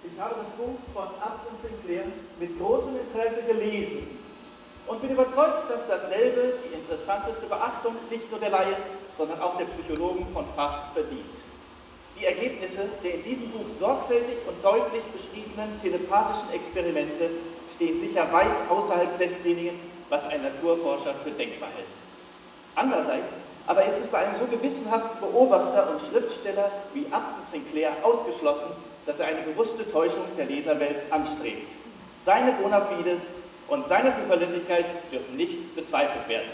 Ich habe das Buch von Upton Sinclair mit großem Interesse gelesen und bin überzeugt, dass dasselbe die interessanteste Beachtung nicht nur der Laien, sondern auch der Psychologen von Fach verdient. Die Ergebnisse der in diesem Buch sorgfältig und deutlich beschriebenen telepathischen Experimente stehen sicher weit außerhalb desjenigen, was ein Naturforscher für denkbar hält. Andererseits aber ist es bei einem so gewissenhaften Beobachter und Schriftsteller wie Upton Sinclair ausgeschlossen, dass er eine bewusste Täuschung der Leserwelt anstrebt. Seine bona fides und seine Zuverlässigkeit dürfen nicht bezweifelt werden.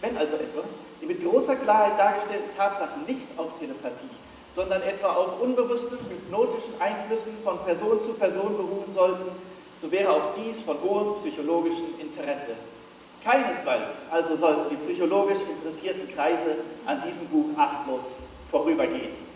Wenn also etwa die mit großer Klarheit dargestellten Tatsachen nicht auf Telepathie, sondern etwa auf unbewussten hypnotischen Einflüssen von Person zu Person beruhen sollten, so wäre auch dies von hohem psychologischen Interesse. Keinesfalls also sollten die psychologisch interessierten Kreise an diesem Buch achtlos vorübergehen.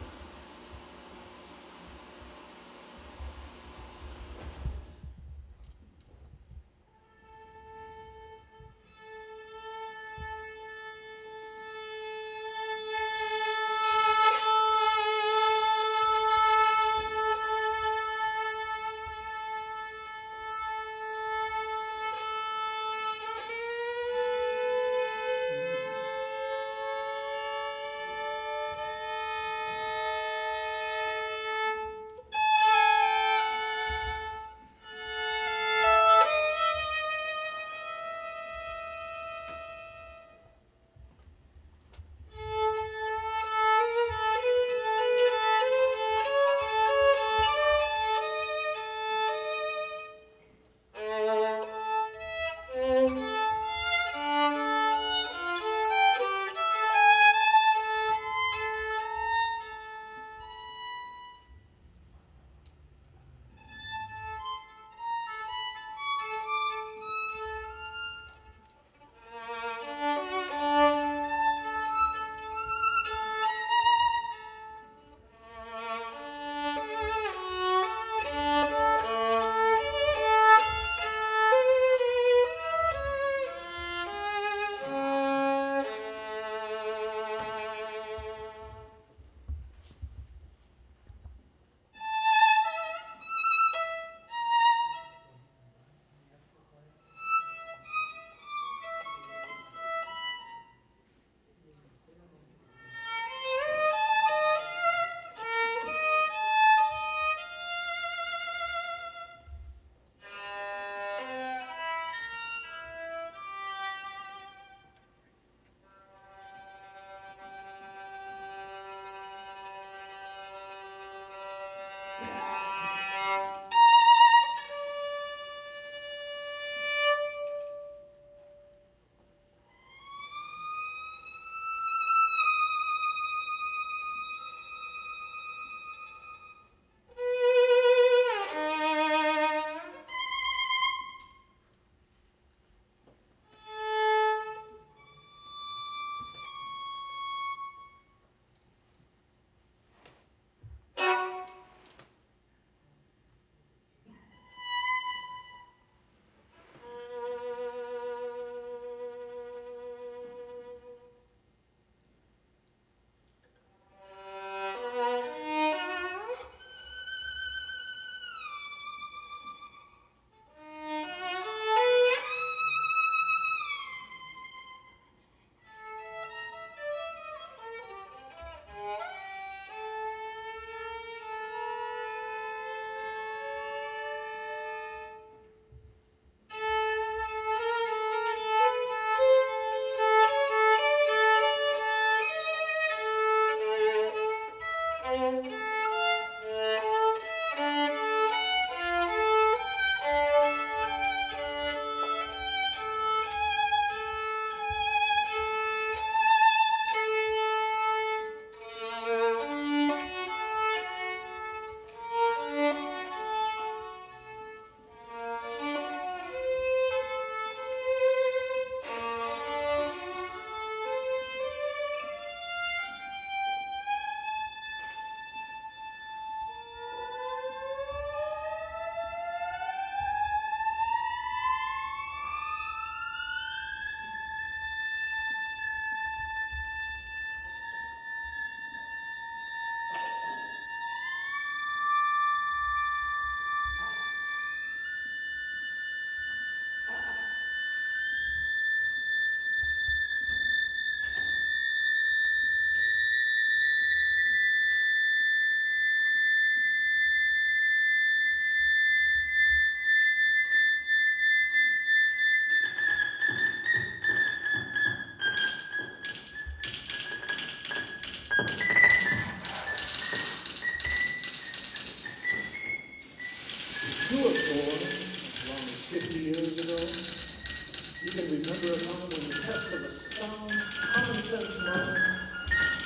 can remember a time when the test of a sound, common sense mind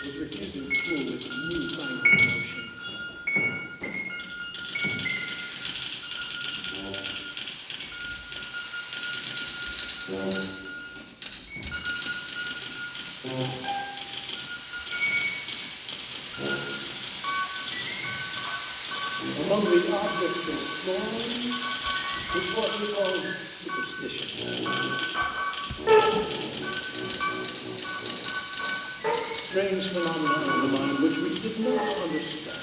was refusing to fool with newfangled notions. Among the objects of scorn is what we call superstition. Strange phenomena in the mind which we did not understand.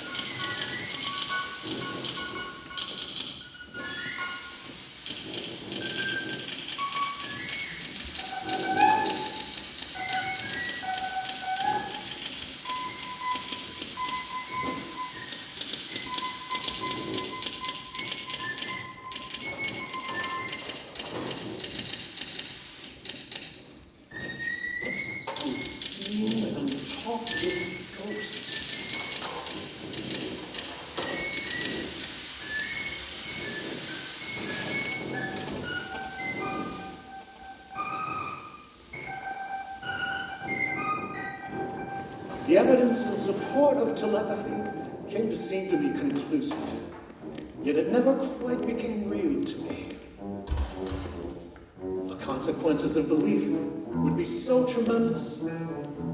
The evidence in support of telepathy came to seem to be conclusive, yet it never quite became real to me. The consequences of belief would be so tremendous,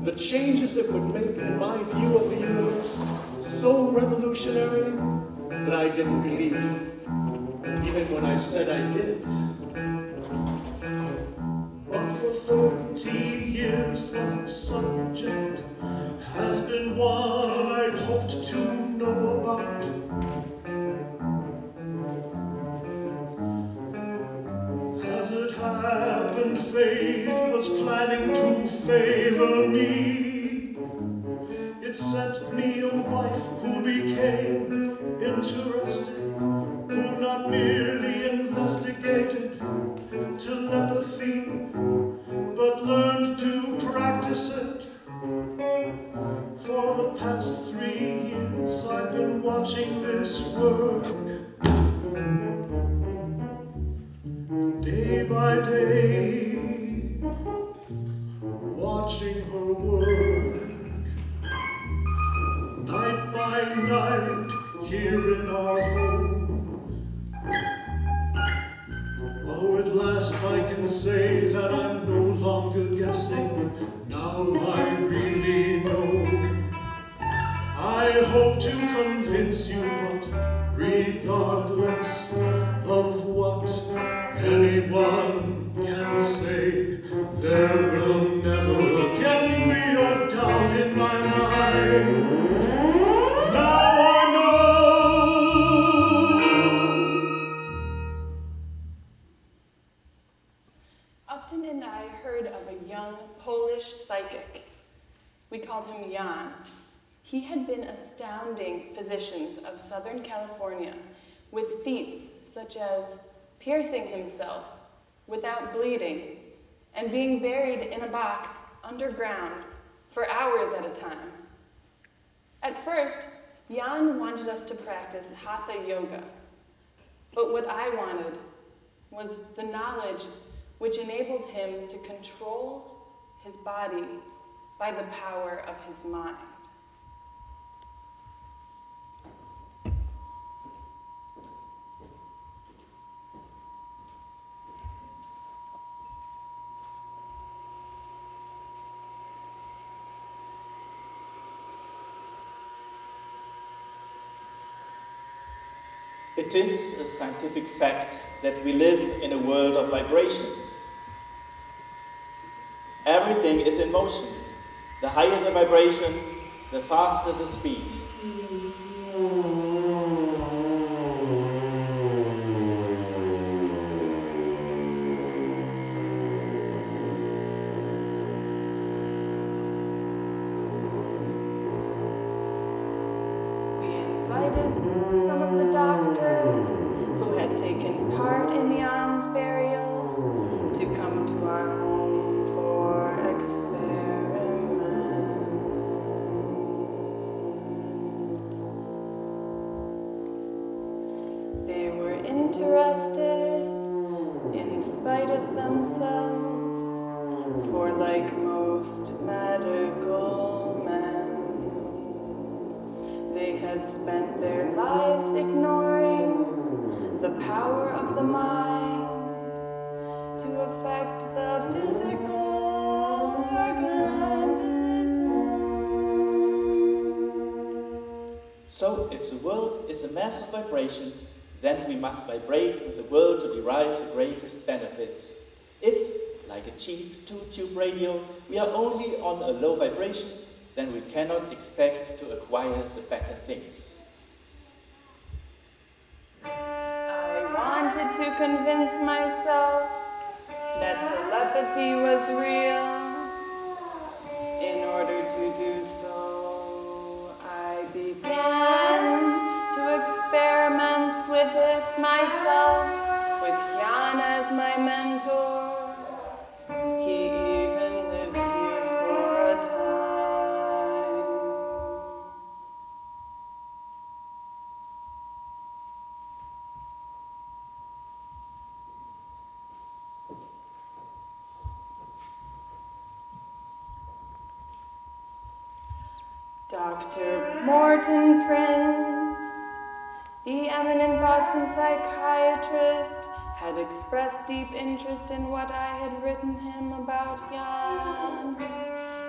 the changes it would make in my view of the universe so revolutionary that I didn't believe, even when I said I did. But for 30 years the subject has been one I'd hoped to know about. As it happened, fate was planning to favor me. It sent me a wife who became interested, who not merely investigated telepathy, but learned to practice it. For the past 3 years I've been watching this work, day by day, watching her work, night by night, here in our home. Oh, at last I can say that I'm no longer guessing, now I really know. I hope to convince you, but regardless of what anyone can say, there will never again be a doubt in my mind. Now I know. Upton and I heard of a young Polish psychic. We called him Jan. He had been astounding physicians of Southern California with feats such as piercing himself without bleeding and being buried in a box underground for hours at a time. At first, Jan wanted us to practice Hatha Yoga, but what I wanted was the knowledge which enabled him to control his body by the power of his mind. It is a scientific fact that we live in a world of vibrations. Everything is in motion. The higher the vibration, the faster the speed. Some of the doctors who had taken part in Jan's burials to come to our home for experiment. of themselves, for like most medical men, they had spent their lives ignoring the power of the mind to affect the physical organism. So, if the world is a mass of vibrations, then we must vibrate with the world to derive the greatest benefits. If, like a cheap two-tube radio, we are only on a low vibration, then we cannot expect to acquire the better things. I wanted to convince myself that telepathy was real. In order to do so, I began to experiment with it myself, with Jan as my mentor. He even lived here for a time. Dr. Morton Prince, the eminent Boston psychiatrist, had expressed deep interest in what I had written him about Jan,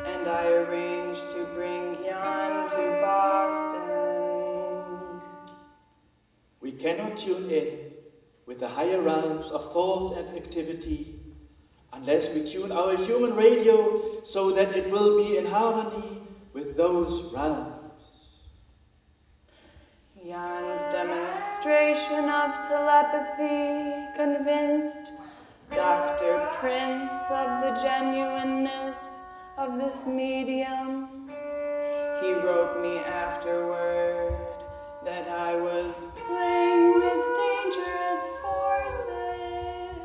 and I arranged to bring Jan to Boston. We cannot tune in with the higher realms of thought and activity unless we tune our human radio so that it will be in harmony with those realms. Jan's demonstration of telepathy convinced Dr. Prince of the genuineness of this medium. He wrote me afterward that I was playing with dangerous forces.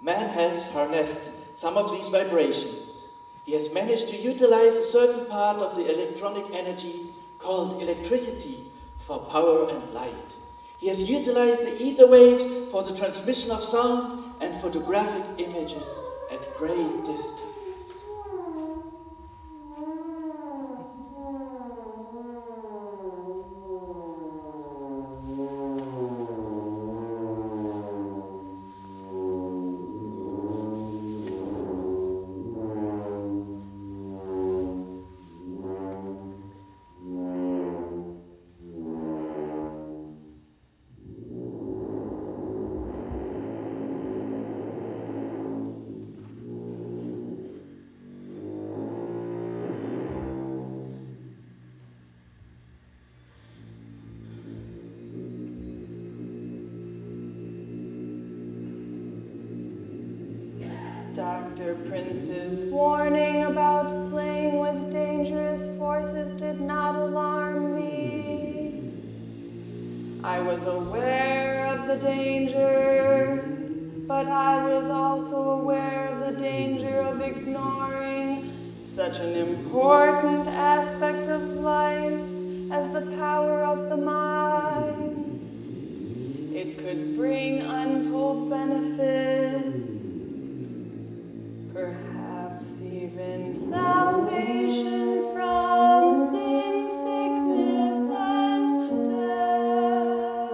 Man has harnessed some of these vibrations. He has managed to utilize a certain part of the electronic energy called electricity for power and light. He has utilized the ether waves for the transmission of sound and photographic images at great distance. Dr. Prince's warning about playing with dangerous forces did not alarm me. I was aware of the danger, but I was also aware of the danger of ignoring such an important aspect of life as the power of the mind. It could bring untold benefits. Perhaps even salvation from sin, sickness, and death.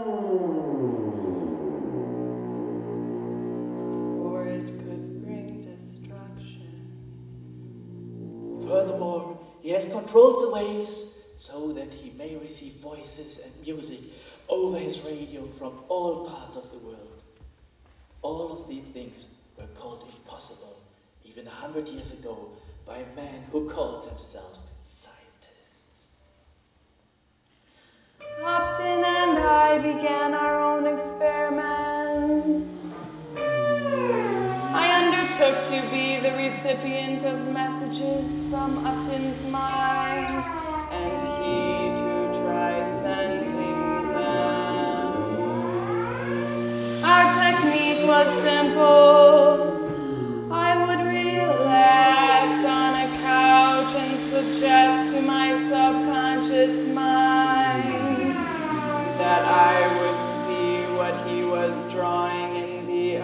Or it could bring destruction. Furthermore, he has controlled the waves so that he may receive voices and music over his radio from all parts of the world. All of these things were called impossible even 100 years ago by men who called themselves scientists. Upton and I began our own experiments. I undertook to be the recipient of messages from Upton's mind, and he to try sending them. Our technique was simple. I would relax on a couch and suggest to my subconscious mind that I would see what he was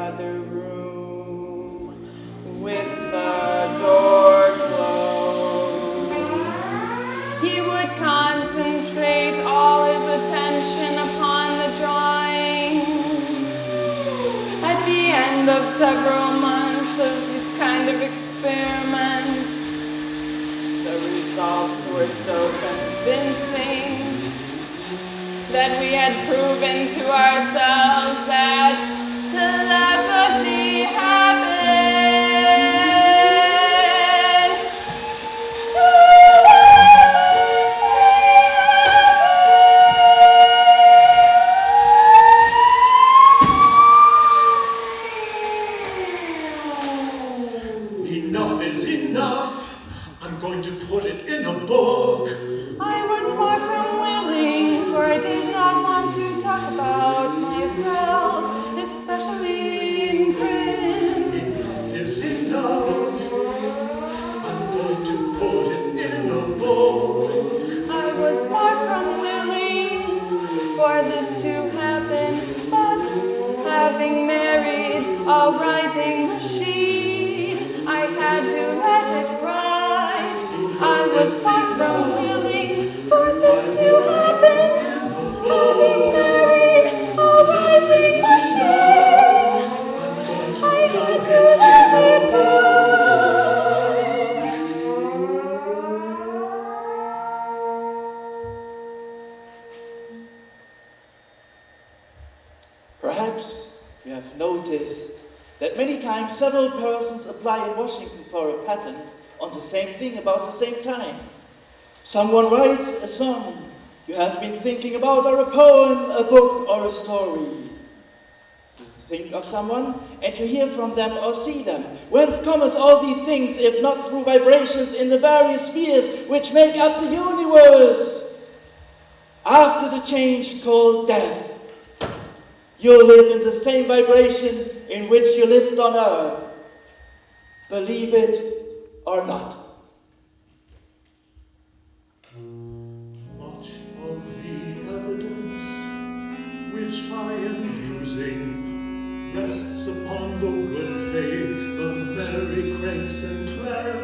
other room with the door closed. He would concentrate all his attention upon the drawings. At the end of several months of this kind of experiment, the results were so convincing that we had proven to ourselves that telepathy happened. Enough is enough. I'm going to put it in a book. I was far from willing, for I did not want to talk about myself, especially in print. Enough is enough. I'm going to put it in a book. I was far from willing for this to happen, but having married a writing machine, I had to let it write. I was far from willing for this to happen, having married a writing machine. I had to let it write. Perhaps you have noticed that many times several persons apply in Washington for a patent on the same thing about the same time. Someone writes a song you have been thinking about, or a poem, a book, or a story. You think of someone and you hear from them or see them. Whence comes all these things if not through vibrations in the various spheres which make up the universe? After the change called death, you live in the same vibration in which you lived on earth. Believe it or not. Much of the evidence which I am using rests upon the good faith of Mary Craig Sinclair.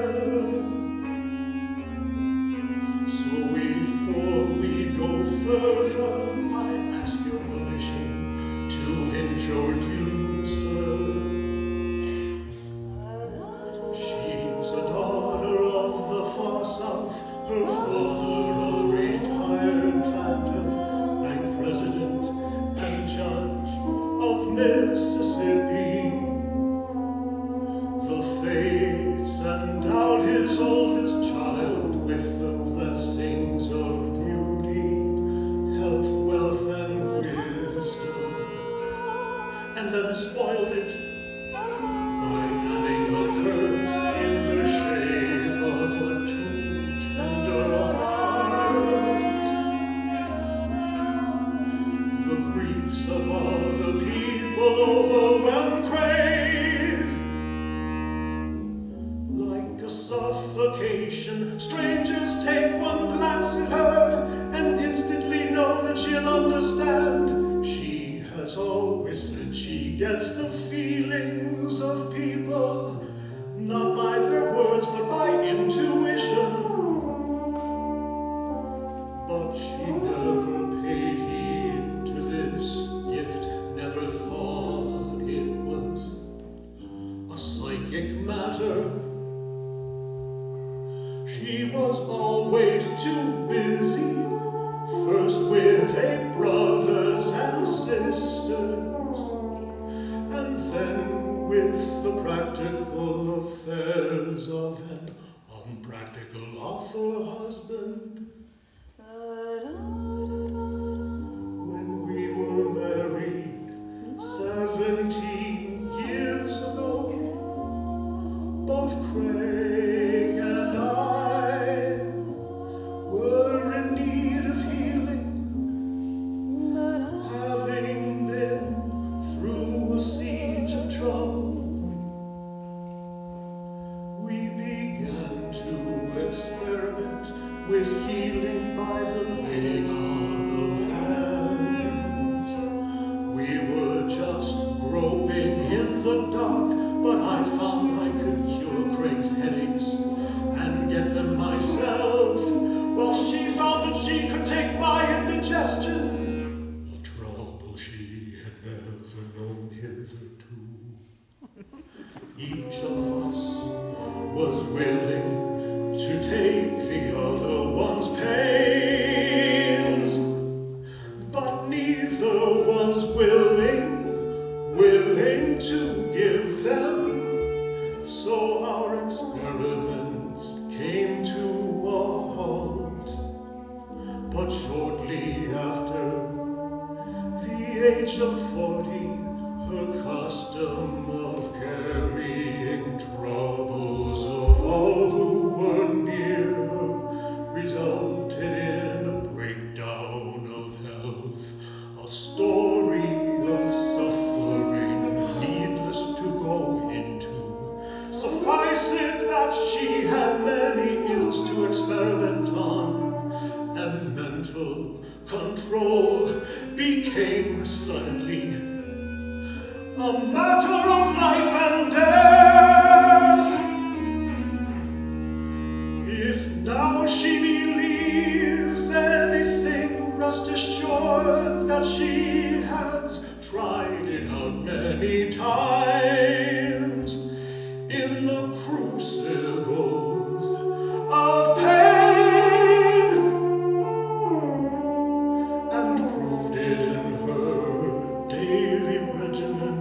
So before we go further, I ask your permission to introduce her. She's a daughter of the far south, her father a retired planter, bank president and judge of Mississippi. The fates endowed his oldest child with the blessings of beauty, health, wealth, and wisdom, and then spoiled it by manning a curse in the shape of a too tender heart. The griefs of other people overwhelm Craig. Like a suffocation, strangers take one glance at her and instantly know that she'll understand. She has always said she gets the feelings of people, not by their words, but by intuition. But she never paid heed to this gift, never thought it was a psychic matter. She was always too busy, first with her brothers and sisters, and then with the practical affairs of an unpractical author husband. When we were married 17 years ago, both Craig and I were in need of healing, having been through a siege of trouble. We began to experiment with healing by the laying on of hands. We were just groping in in the dark, but I found I could cure Craig's headaches and get them myself, while she found that she could take my indigestion, a trouble she had never known hitherto. Each of us was willing to take the other one's pains, but neither was willing to give them, so our experiments came to a halt. But shortly after the age of 40, her custom of carrying troubles of all who were near her resulted in a breakdown of health, a story of suffering needless to go into. Suffice it that she had many ills to experiment on, and mental control became suddenly a matter of life and death. If now she believes anything, rest assured that she has tried it out many times in the crucibles of pain, and proved it in her daily regimen.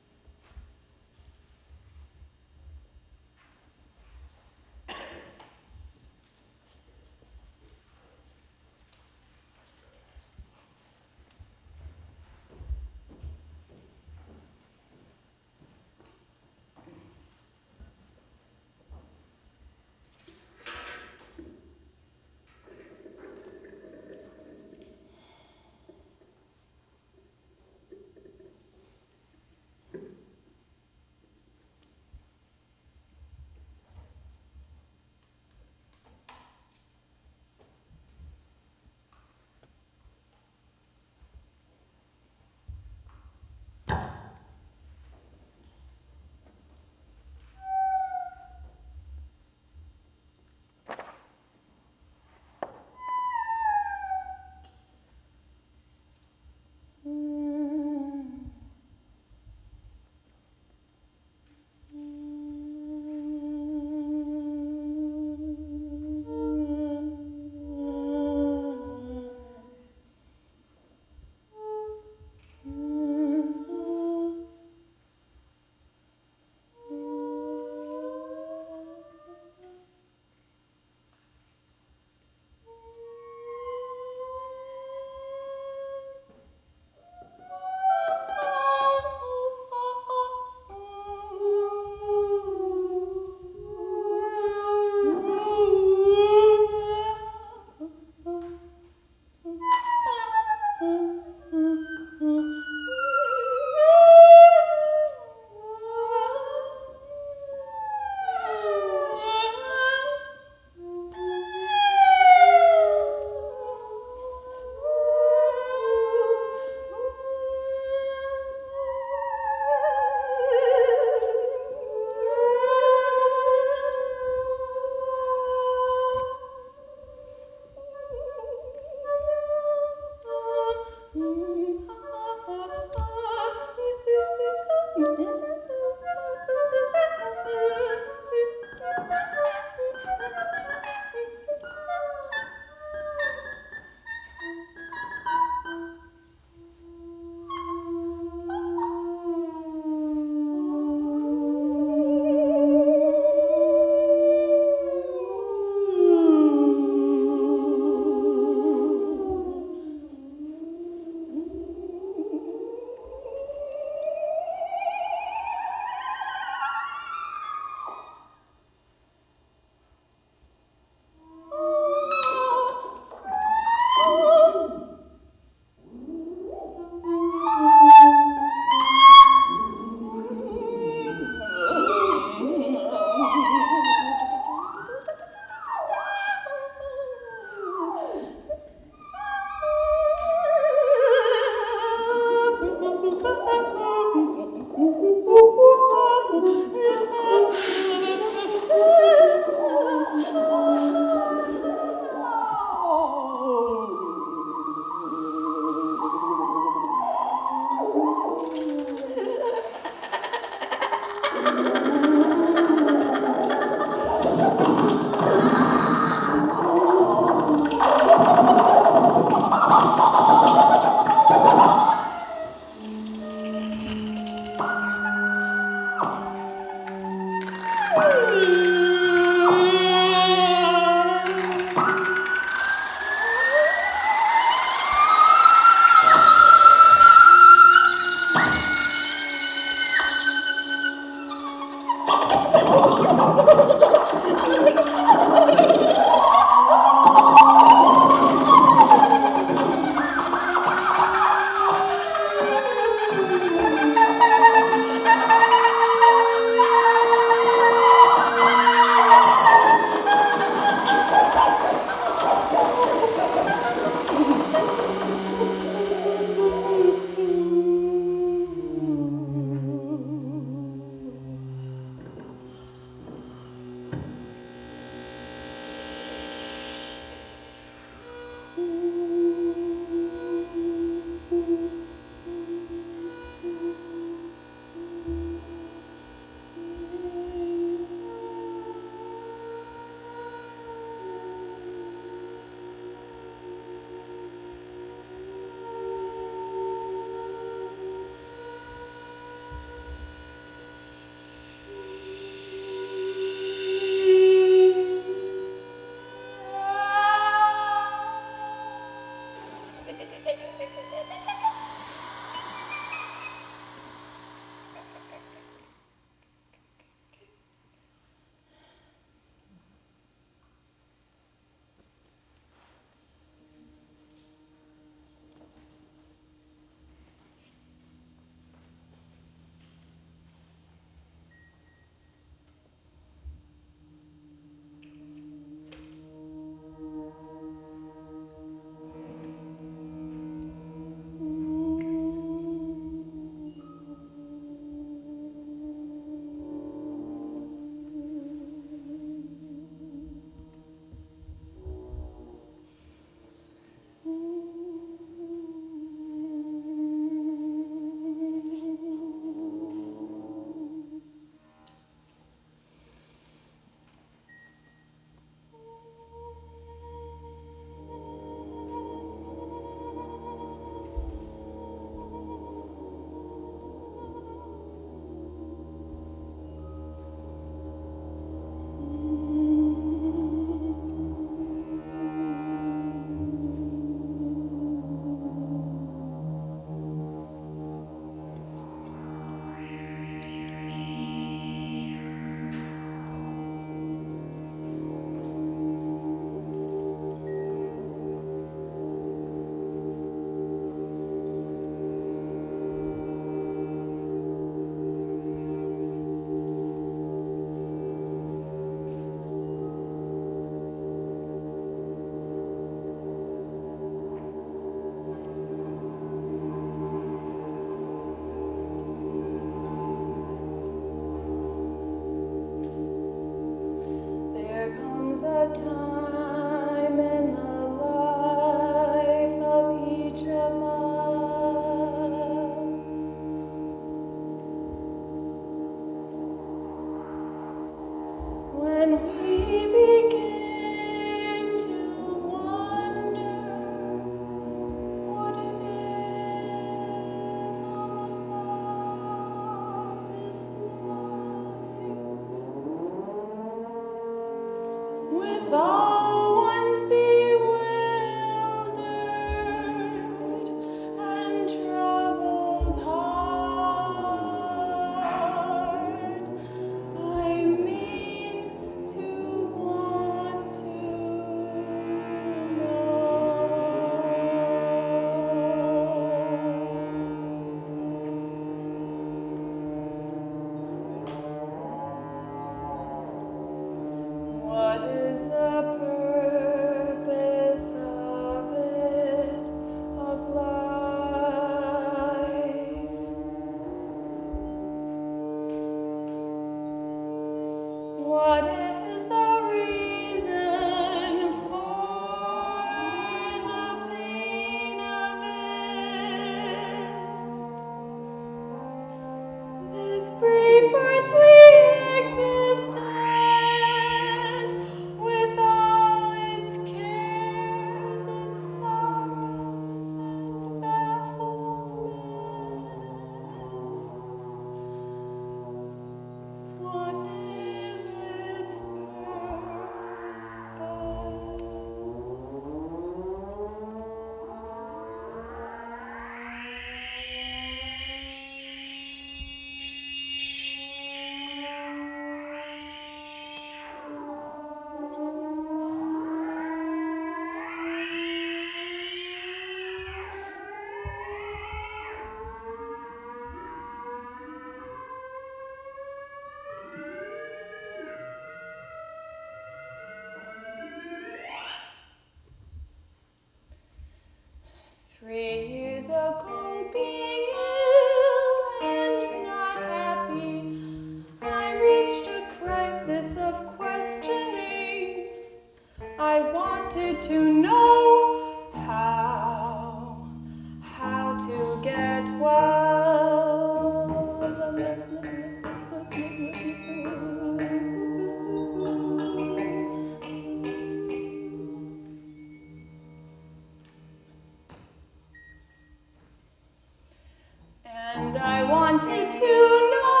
And I wanted to know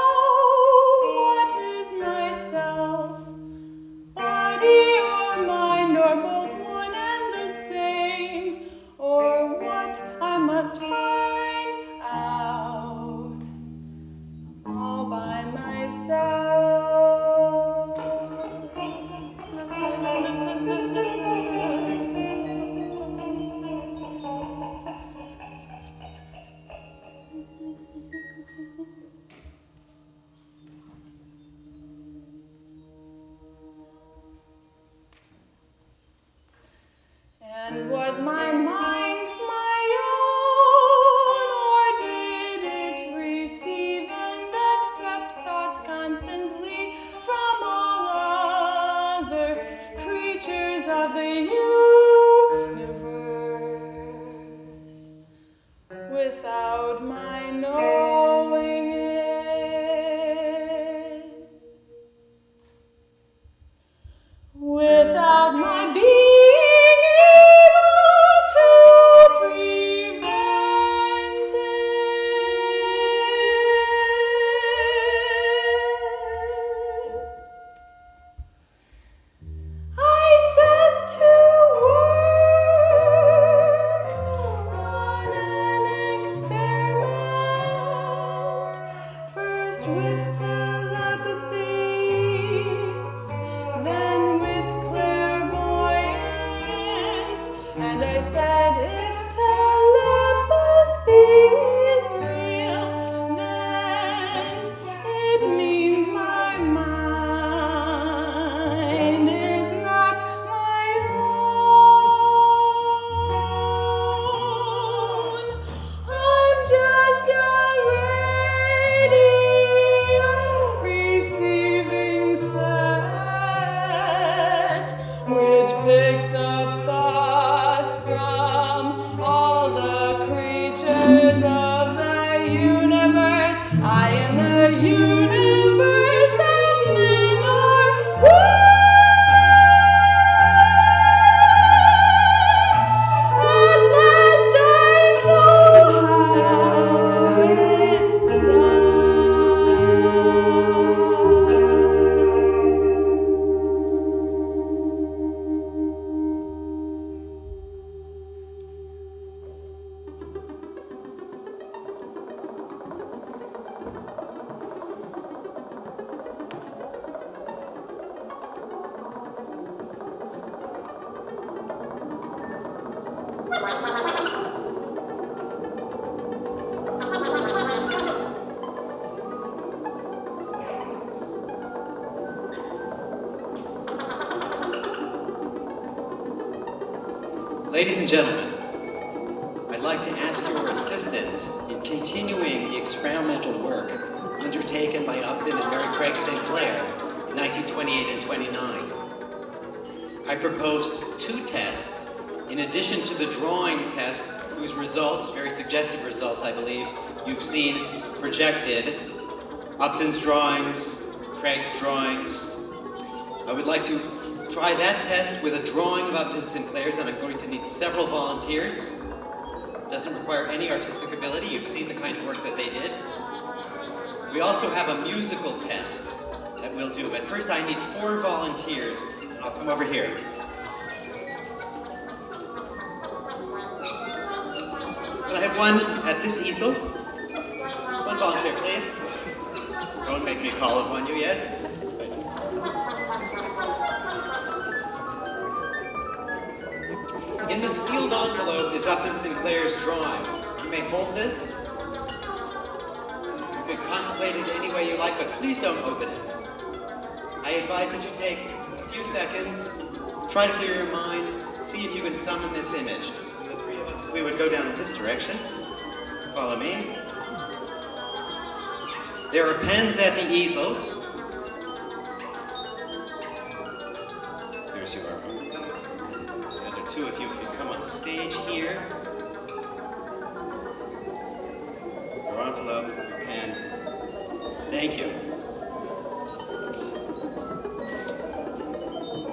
what is myself, body or mind, or both one and the same, or what I must find out all by myself. And was my mind my own, or did it receive and accept thoughts constantly from all other creatures of the universe, without my knowing it, without my being Ladies and gentlemen, I'd like to ask your assistance in continuing the experimental work undertaken by Upton and Mary Craig St. Clair in 1928 and 29. I propose 2 tests in addition to the drawing test, whose results, very suggestive results I believe, you've seen projected. Upton's drawings, Craig's drawings. I would like to try that test with a drawing of Upton St. Clair's, and I'm going to need several volunteers. It doesn't require any artistic ability. You've seen the kind of work that they did. We also have a musical test that we'll do, but first I need 4 volunteers. I'll come over here. Can I have one at this easel? One volunteer, please. Don't make me call upon you, yes? In the sealed envelope is Upton St. Clair's drawing. You may hold this. You could contemplate it any way you like, but please don't open it. I advise that you take a few seconds, try to clear your mind, see if you can summon this image. The 3 of us, if we would go down in this direction, follow me. There are pens at the easels. Here's your arm. The other 2 of you can come on stage here. envelope, your pen. Thank you.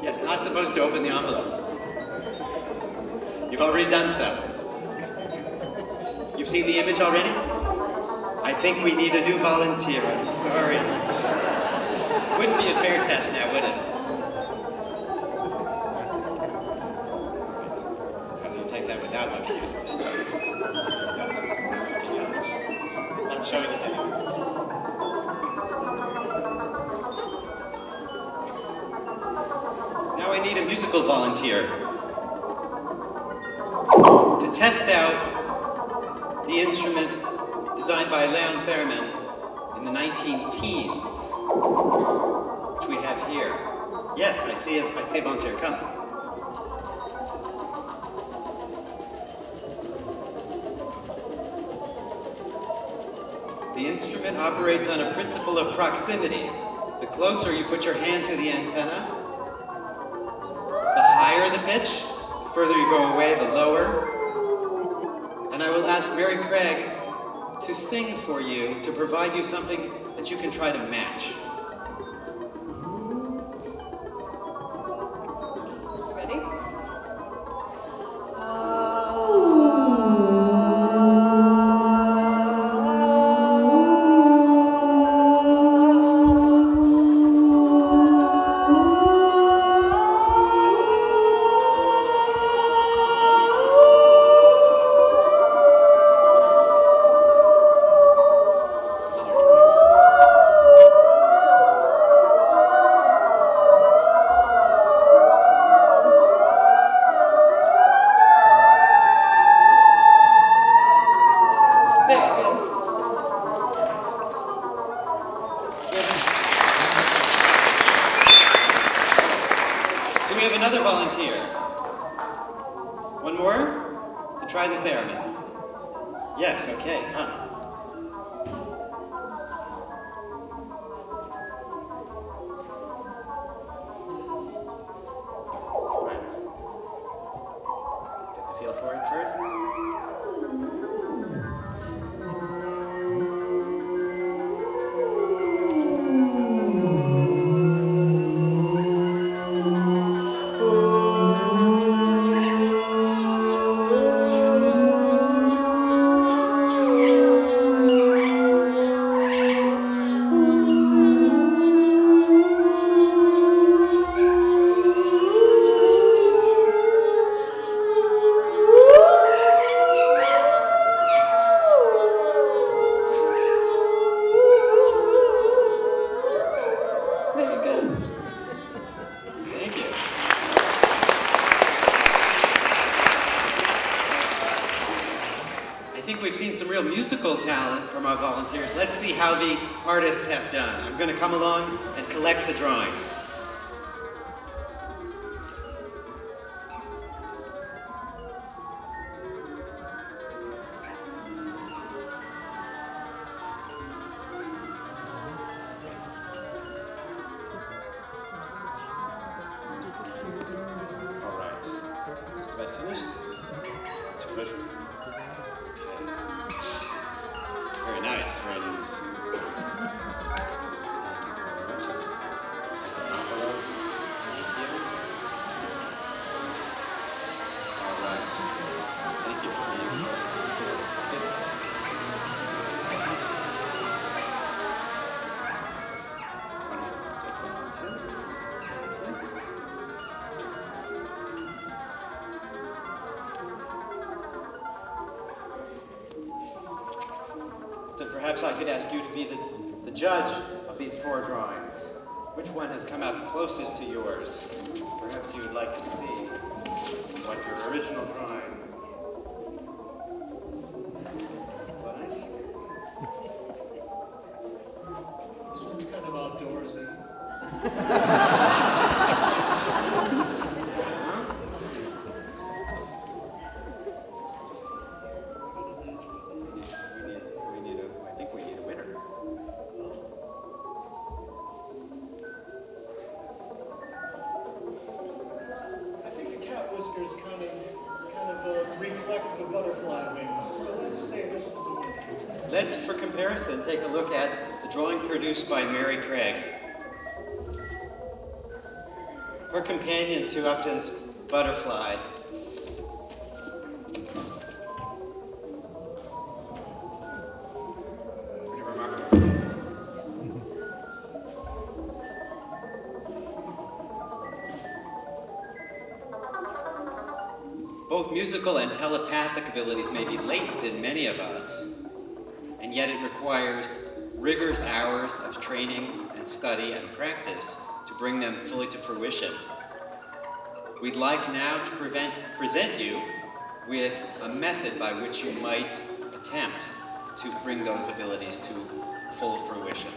Yes, not supposed to open the envelope. You've already done so. You've seen the image already? I think we need a new volunteer. I'm sorry. Wouldn't be a fair test now, would it? If you take that without looking at it. I'm showing it to you. Now I need a musical volunteer to test out the instrument designed by Leon Theremin in the 19-teens, which we have here. Yes, I see a volunteer. Come. The instrument operates on a principle of proximity. The closer you put your hand to the antenna, the higher the pitch. The further you go away, the lower. And I will ask Mary Craig to sing for you, to provide you something that you can try to match. You ready? Yes, okay, come. Right. Get the feel for it first. Talent from our volunteers. Let's see how the artists have done. I'm going to come along and collect the drawings. All right. Just about finished? Pleasure. Very nice, very nice. Thank you very much. Envelope. Thank you. All right. Thank you for being here. Wonderful. I'll take that one too. Thank you. So perhaps I could ask you to be the judge of these 4 drawings. Which one has come out closest to yours? Perhaps you would like to see what your original drawing was like. This one's kind of outdoorsy. Whiskers kind of Let's, for comparison, take a look at the drawing produced by Mary Craig. Her companion to Upton's butterfly. Pretty remarkable. Both musical and telepathic abilities may be latent in many of us, and yet it requires rigorous hours of training and study and practice to bring them fully to fruition. We'd like now to present you with a method by which you might attempt to bring those abilities to full fruition.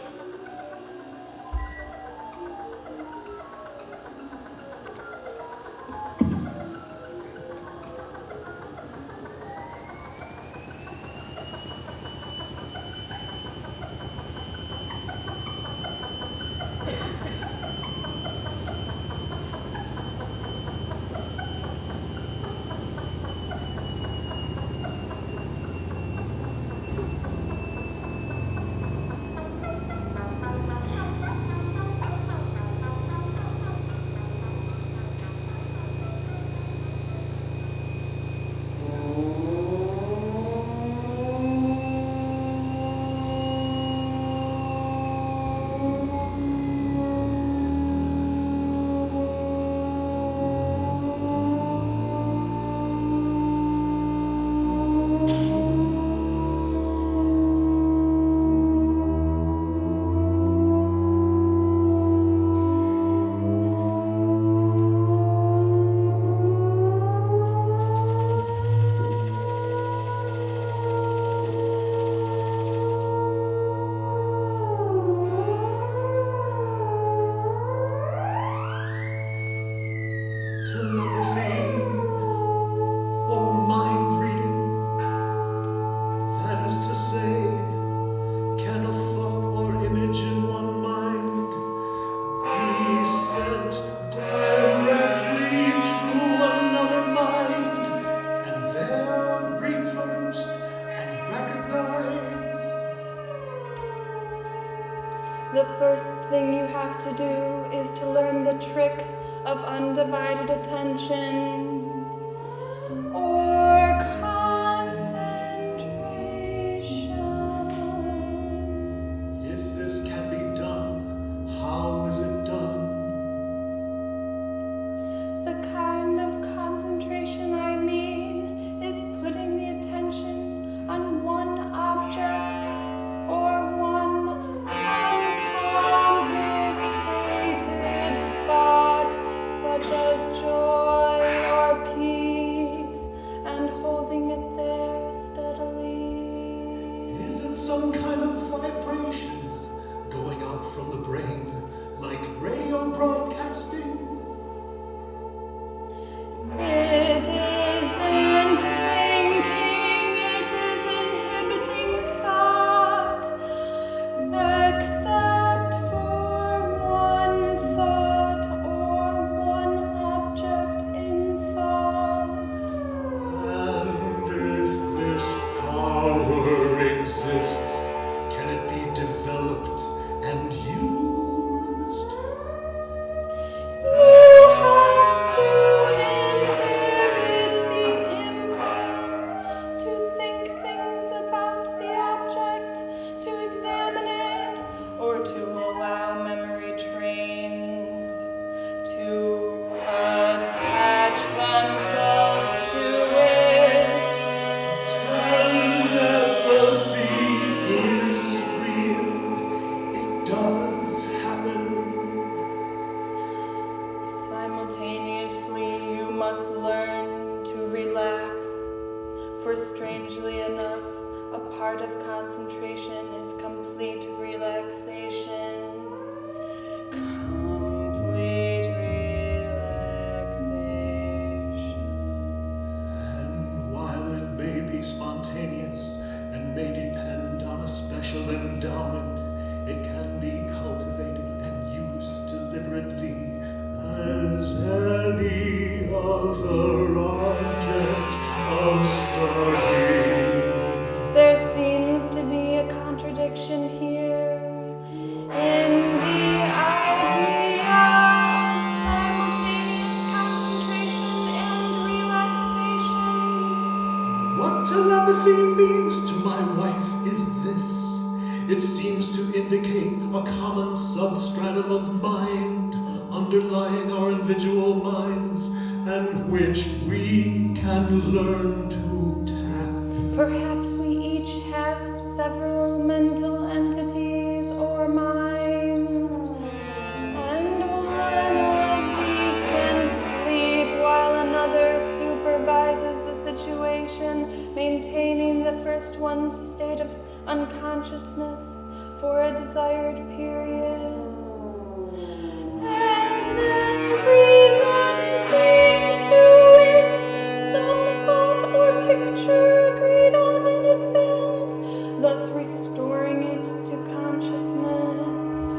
The first thing you have to do is to learn the trick of undivided attention or concentration. If this can be done, how is it done? The kind of concentration I mean is putting the attention on one object or one uncomplicated thought, such as joy or peace, and holding it there steadily. Is it some kind of vibration going out from the brain, like radio broadcasting? It isn't thinking, it is inhibiting thought, except for one thought or one object in thought. And if this power exists, can it be developed and used? You have to inhibit the impulse to think things about the object, to examine it, or to allow memory trains to attach themselves to it. Telepathy is real. It does happen. Simultaneously, you must learn to relax, for strangely enough, a part of concentration is complete relaxation. Complete relaxation. And while it may be spontaneous and may depend on a special endowment, it can be cultivated and used deliberately as any other object of study. There seems to be It seems to indicate a common substratum of mind underlying our individual minds, and which we can learn to tap. Perhaps we each have several mental entities or minds, and one of these can sleep while another supervises the situation, maintaining the first one's state of unconsciousness for a desired period, and then presenting to it some thought or picture agreed on in advance, thus restoring it to consciousness.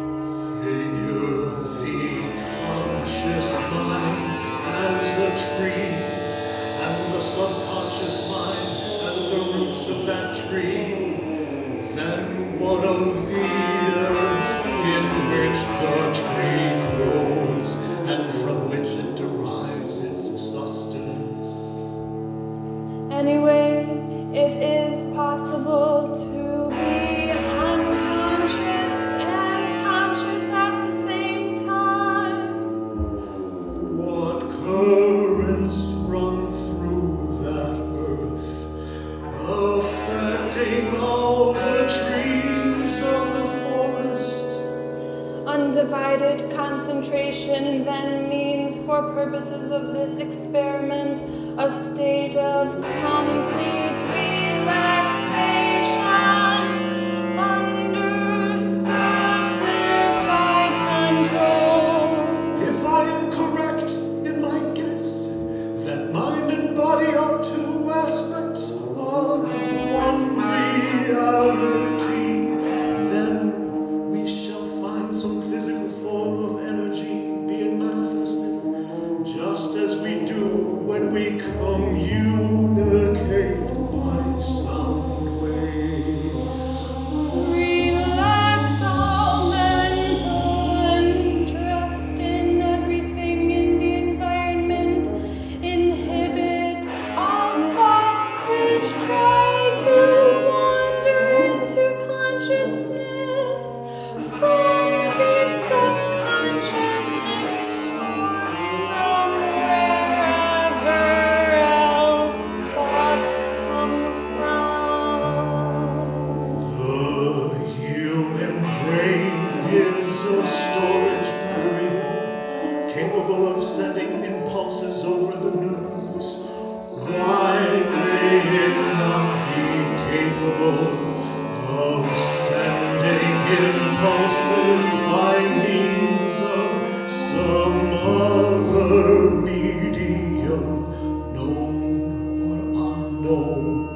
Figure the conscious mind as the tree, and the subconscious mind as the roots of that tree. Then what of the earth in which the tree grows, and from which it derives its sustenance? Anyway, it is possible to be unconscious and conscious at the same time. What currents run through that earth, affecting all the trees of the forest? Undivided concentration then means, for purposes of this experiment, a state of complete relaxation under specified control. If I am correct in my guess that mind and body are two aspects of one reality, then we shall find some physical form of energy being manifested, just as we do when we communicate by sound waves. Relax all mental interest in everything in the environment. Inhibit all thoughts which try to wander into consciousness from the subconsciousness or from wherever else thoughts come from. The human brain is a storage battery capable of sending impulses over the nerves. Why may it not be capable of sending impulses by means of some other medium, known or unknown?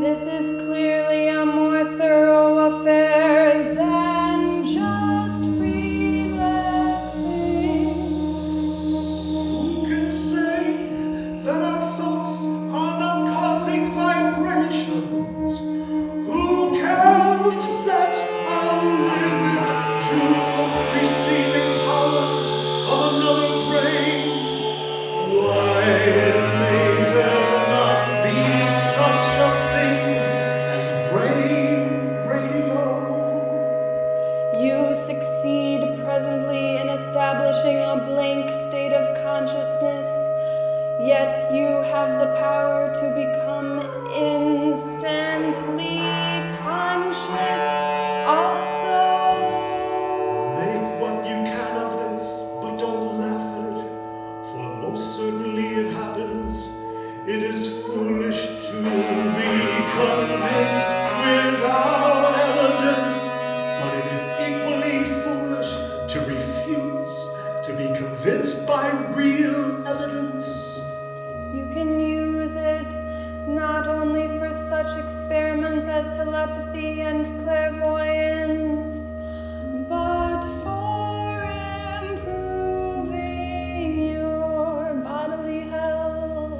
This is clearly a more thorough affair than just relaxing. Who can say that our thoughts are not causing vibrations? Who can set a limit to the receiving powers of another brain? Why may there not be such a thing as brain radio? You succeed presently in establishing a blank state of consciousness, yet you have the power to become instantly conscious also. Make what you can of this, but don't laugh at it, for most certainly it happens. It is foolish to be convinced without evidence, but it is equally foolish to refuse to be convinced by real evidence. You can use it not only for such experiments as telepathy and clairvoyance, but for improving your bodily health.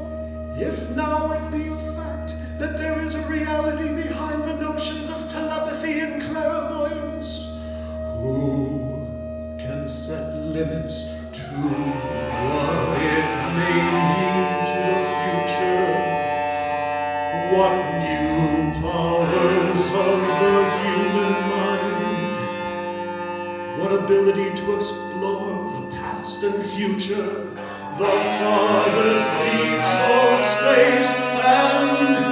If now it be a fact that there is a reality behind the notions of telepathy and clairvoyance, who can set limits to what it may mean to the future? What new powers of the human mind? What ability to explore the past and future, the farthest deeps of space and